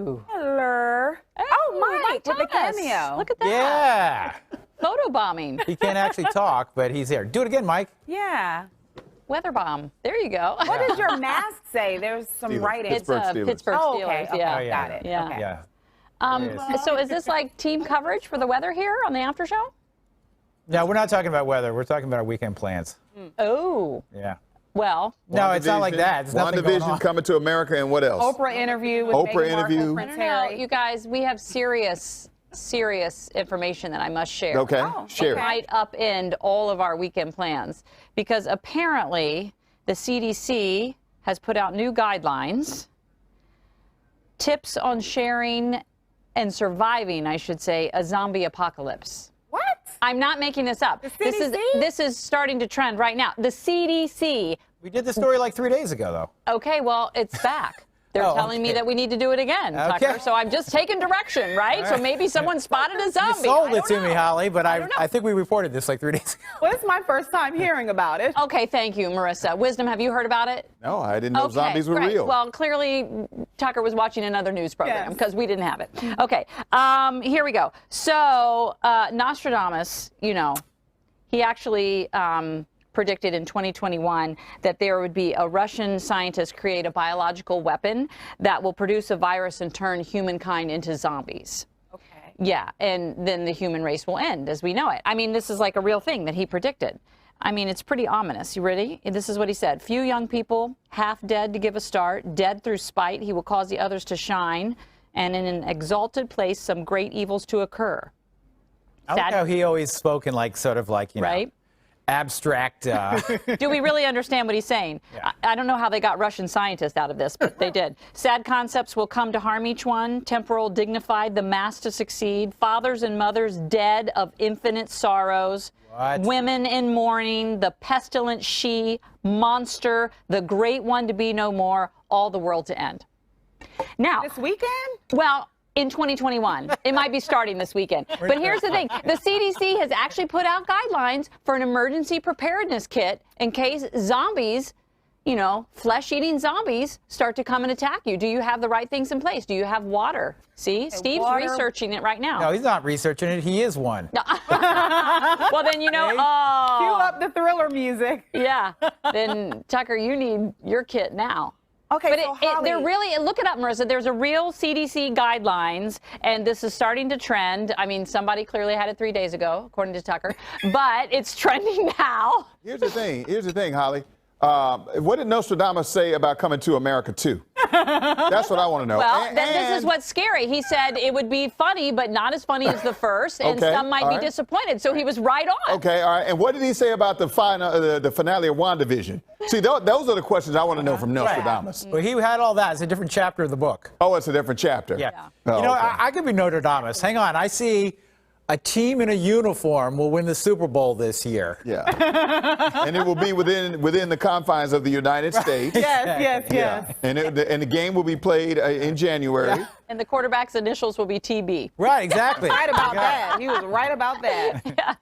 Hello. Hello. Oh, Mike with the cameo. Look at that. Yeah. Photobombing. He can't actually talk, but he's here. Do it again, Mike. Yeah. Weather bomb. There you go. What does your mask say? There's some writing. It's Pittsburgh Steelers. Pittsburgh Oh, Steelers. okay. Yeah. Oh, yeah. Got it. Yeah. Okay. Yeah. So is this like team coverage for the weather here on the after show? No, we're not talking about weather. We're talking about our weekend plans. Oh. Yeah. Well. No, it's not like that. There's nothing going WandaVision on. coming to America, and what else? Oprah interview with Oprah Meghan Markle, interview. Prince No, Harry. you guys, we have serious information that I must share. Okay, Oh, share It it. might upend all of our weekend plans because apparently the CDC has put out new guidelines, tips on sharing and surviving, I should say, a zombie apocalypse. What? I'm not making this up. The This is CDC? this is starting to trend right now. The CDC. We did the story like 3 days ago, though. Okay, well, it's back. They're Oh, telling me okay. that we need to do it again, Okay. Tucker. So I'm just taking direction, right? So maybe someone spotted a zombie. You sold I it don't to me, know. Holly, but I don't know. I think we reported this like 3 days ago. Well, it's my first time hearing about it. Okay, thank you, Marissa. Wisdom, have you heard about it? No, I didn't know zombies were great. real. Well, clearly Tucker was watching another news program Yes. because we didn't have it. Okay, here we go. So Nostradamus, you know, he actually predicted in 2021 that there would be a Russian scientist create a biological weapon that will produce a virus and turn humankind into zombies. Okay. Yeah, and then the human race will end as we know it. I mean, this is like a real thing that he predicted. I mean, it's pretty ominous. You ready? This is what he said. Few young people, half dead to give a start, dead through spite. He will cause the others to shine, and in an exalted place, some great evils to occur. I like how he always spoke in like sort of like, you know, Right? abstract. Do we really understand what he's saying? Yeah. I don't know how they got Russian scientists out of this, but they did. Sad concepts will come to harm each one. Temporal, dignified, the mass to succeed. Fathers and mothers dead of infinite sorrows. What? Women in mourning. The pestilent she. Monster. The great one to be no more. All the world to end. Now, This weekend? well, in 2021. It might be starting this weekend. But here's the thing. The CDC has actually put out guidelines for an emergency preparedness kit in case zombies, you know, flesh-eating zombies start to come and attack you. Do you have the right things in place? Do you have water? See, Steve's water. researching it right now. No, he's not researching it. He is one. Well, then, you know, Cue oh, up the Thriller music. yeah. Then, Tucker, you need your kit now. Okay, But so Holly, they're really, look it up, Marissa. There's a real CDC guidelines, and this is starting to trend. I mean, somebody clearly had it 3 days ago, according to Tucker, but it's trending now. Here's the thing, Holly. What did Nostradamus say about coming to America too? That's what I want to know. Well, this is what's scary. He said it would be funny, but not as funny as the first, and Okay, some might all be right. disappointed. So he was right on. Okay, all right. And what did he say about the final, the finale of WandaVision? See, those are the questions I want to know from Nostradamus. Well, he had all that. It's a different chapter of the book. Oh, it's a different chapter. Yeah. Oh, You know, okay. I could be Nostradamus. Hang on. I see a team in a uniform will win the Super Bowl this year. Yeah. And it will be within the confines of the United States. yes. Yeah. And the game will be played in January. And the quarterback's initials will be TB. Right, exactly. Right about that. He was right about that.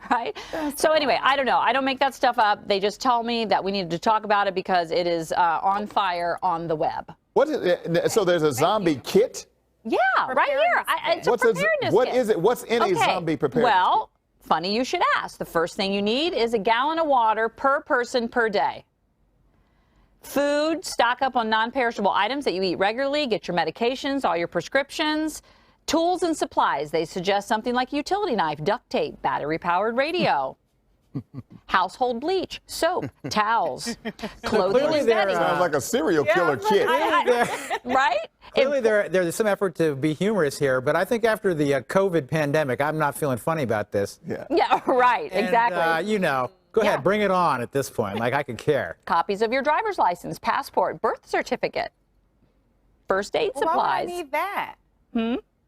Right? So anyway, I don't know. I don't make that stuff up. They just tell me that we needed to talk about it because it is on fire on the web. What is it? So there's a zombie kit? Yeah, right here. It's a preparedness What kit. is it? What's in a zombie preparedness Well, funny you should ask. The first thing you need is a gallon of water per person per day. Food, stock up on non-perishable items that you eat regularly, get your medications, all your prescriptions. Tools and supplies. They suggest something like a utility knife, duct tape, battery-powered radio. Household bleach, soap, towels, clothing clearly and they're, bedding. Sounds like a serial killer kit. Right? Clearly, there's some effort to be humorous here, but I think after the COVID pandemic, I'm not feeling funny about this. Yeah. Yeah, right, And, exactly. you know, go Yeah. ahead, bring it on at this point. Like, I could care. Copies of your driver's license, passport, birth certificate, first aid Well, why would I supplies. need that?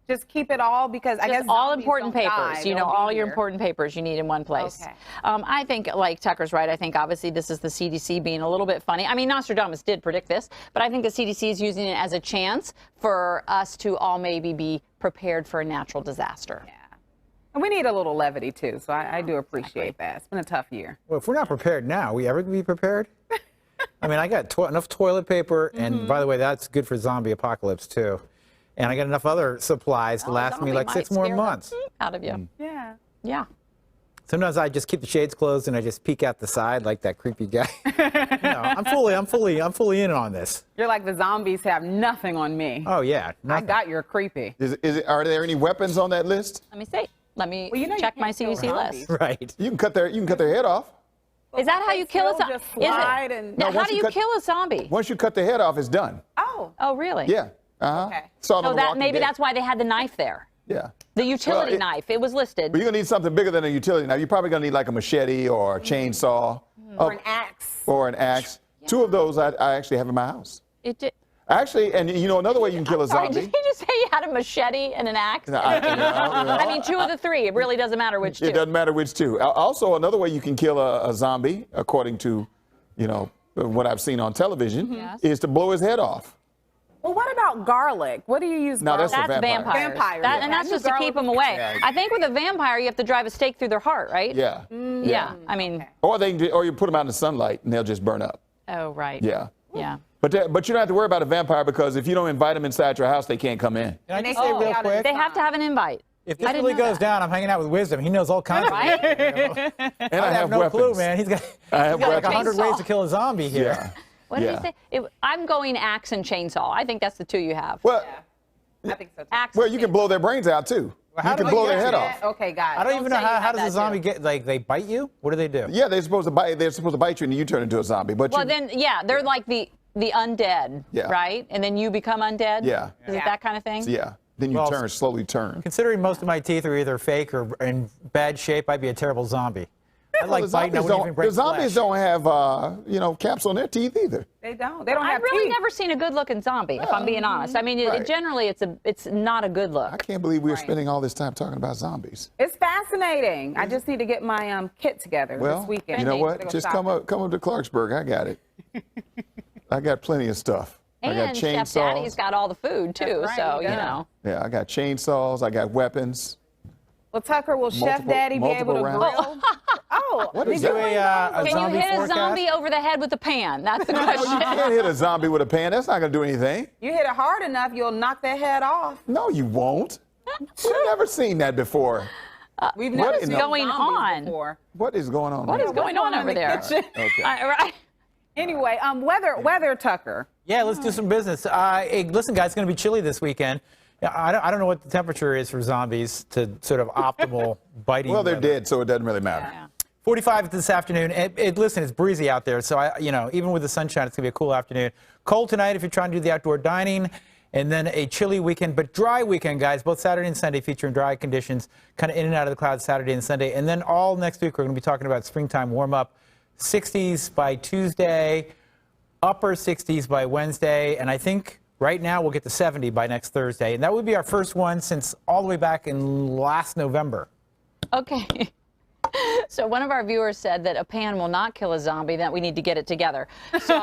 Just keep it all because I guess Just all zombies important don't papers, die. you know, They'll be all your here. important papers you need in one place. Okay. I think, like Tucker's right, I think obviously this is the CDC being a little bit funny. I mean, Nostradamus did predict this, but I think the CDC is using it as a chance for us to all maybe be prepared for a natural disaster. Yeah. And we need a little levity too, so I do appreciate that. It's been a tough year. Well, if we're not prepared now, we ever be prepared? I mean, I got enough toilet paper, and by the way, that's good for zombie apocalypse, too. and I got enough other supplies to last me zombie like might 6 more scare the months. out of you. Yeah. Yeah. Sometimes I just keep the shades closed and I just peek out the side like that creepy guy. I'm fully in on this. You're like, the zombies have nothing on me. Oh yeah, I nothing. got your creepy. Are there any weapons on that list? Let me see. Let me Well, you know you check my can't kill CDC zombies. list. Right. You can cut their head off. Is that how you kill a zombie? Just slide and... Now, No, how do you kill a zombie? Once you cut the head off, it's done. Oh. Oh, really? Yeah. Okay. Saw it So on The that Walking maybe Dead. that's why they had the knife there. Yeah. The utility Well, knife. It was listed. But you're gonna need something bigger than a utility knife. You're probably gonna need like a machete or a chainsaw. Or an axe. Or an axe. Two of those I actually have in my house. It did. Actually, and you know another way you can kill a Sorry, zombie. did you just say you had a machete and an axe? I mean, two of the three. It really doesn't matter which two. It doesn't matter which two. Also, another way you can kill a zombie, according to, what I've seen on television, Yes. is to blow his head off. Well, what about garlic? What do you use No, garlic? that's That's vampire. vampires. Vampires, That- yeah. and that's I just use to keep them garlic. away. Yeah. I think with a vampire, you have to drive a stake through their heart, right? Yeah. Yeah. I mean, Or you put them out in the sunlight and they'll just burn up. oh, right. Yeah. Yeah. But you don't have to worry about a vampire because if you don't invite them inside your house, they can't come in. Can I And just they say go real out quick? They have to have an invite. If I this didn't really know goes that. down, I'm hanging out with Wisdom. He knows all kinds of Right? things. And I I have have no weapons. clue, man. He's got I have like weapons. 100 ways to kill a zombie here. Yeah. What did Yeah. he say? I'm going axe and chainsaw. I think that's the two you have. Well, I think so too. Axe well, and you can chainsaw. blow their brains out too. how You do can I blow get their head that? off. Okay, got it. I don't even know say you how have does a that, zombie too. get, like, they bite you? What do they do? Yeah, they're supposed to bite. They're supposed to bite you, and you turn into a zombie. But Well, you, then, yeah, they're like the undead, Yeah. right? And then you become undead? Yeah. Is it that kind of thing? yeah, then you Well, slowly turn. Considering most of my teeth are either fake or in bad shape, I'd be a terrible zombie. I like the biting, I zombies, wouldn't even break the zombies flesh. don't have, caps on their teeth either. They don't. They don't I've have really teeth. never seen a good-looking zombie, if I'm being honest. I mean, Right. generally, it's not a good I look. can't believe we're Right. spending all this time talking about zombies. It's fascinating. I just need to get my kit together Well, this weekend. you know To what? go Just shopping. come up to Clarksburg. I got it. I got plenty of stuff. I got And Chef Daddy's chainsaws. got all the food, too, That's right, so, he you does. know. Yeah, I got chainsaws. I got weapons. Well, Tucker, will Chef Multiple- Daddy be able to multiple grill? Oh, What is did you that? bring A those? Can zombie you hit a forecast? zombie over the head with a pan? That's the You question. can't hit a zombie with a pan. That's not going to do anything. You hit it hard enough, you'll knock their head off. No, you won't. We've never seen that before. We've What never in seen the- going zombies on? before. What is going on? What here? is going on over in the there? kitchen? Okay. Right. Anyway, weather, Tucker. Yeah, let's do some business. Hey, listen, guys, it's going to be chilly this weekend. Yeah, I don't know what the temperature is for zombies to sort of optimal biting. Well, they're weather. dead, so it doesn't really matter. Yeah. 45 this afternoon. Listen, it's breezy out there, so even with the sunshine, it's going to be a cool afternoon. Cold tonight if you're trying to do the outdoor dining, and then a chilly weekend, but dry weekend, guys. Both Saturday and Sunday featuring dry conditions, kind of in and out of the clouds Saturday and Sunday. And then all next week, we're going to be talking about springtime warm-up. 60s by Tuesday, upper 60s by Wednesday, and I think right now we'll get to 70 by next Thursday. And that would be our first one since all the way back in last November. Okay. So one of our viewers said that a pan will not kill a zombie, that we need to get it together. So,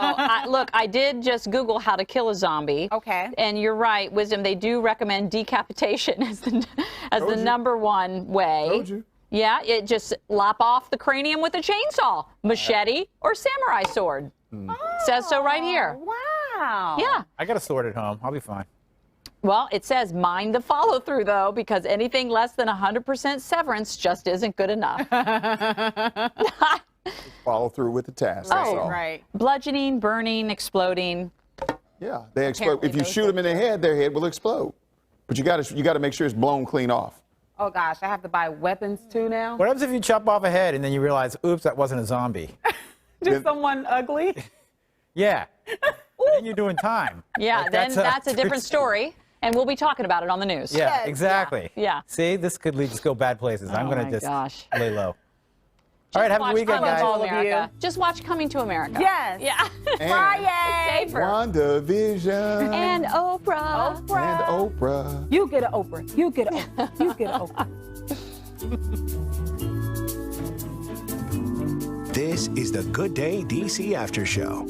look, I did just Google how to kill a zombie. Okay. And you're right, Wisdom, they do recommend decapitation as the Told you. number one way. Told you. Yeah, it just lop off the cranium with a chainsaw, machete, or samurai sword. Says so right here. Wow. Yeah. I got a sword at home. I'll be fine. Well, it says mind the follow through, though, because anything less than 100% severance just isn't good enough. Follow through with the task. That's Oh, all. Right. Bludgeoning, burning, exploding. Yeah, they explode. Apparently If you those shoot them in the head, their head will explode. But you got to make sure it's blown clean off. Oh, gosh, I have to buy weapons, too, now? What happens if you chop off a head and then you realize, oops, that wasn't a zombie? Just someone ugly? Yeah. Then you're doing time. Yeah, Like, then that's a different story, and we'll be talking about it on the news. Yeah, Yes, exactly. yeah. See, this could just go bad places. I'm Oh going my to just gosh. lay low. All right, have a Watch good weekend, Coming guys. to All of America. you. Just watch Coming to America. Yes. Yeah. Friday. Safer. WandaVision And Oprah. and Oprah. You get an Oprah. You get an Oprah. You get an Oprah. This is the Good Day DC After Show.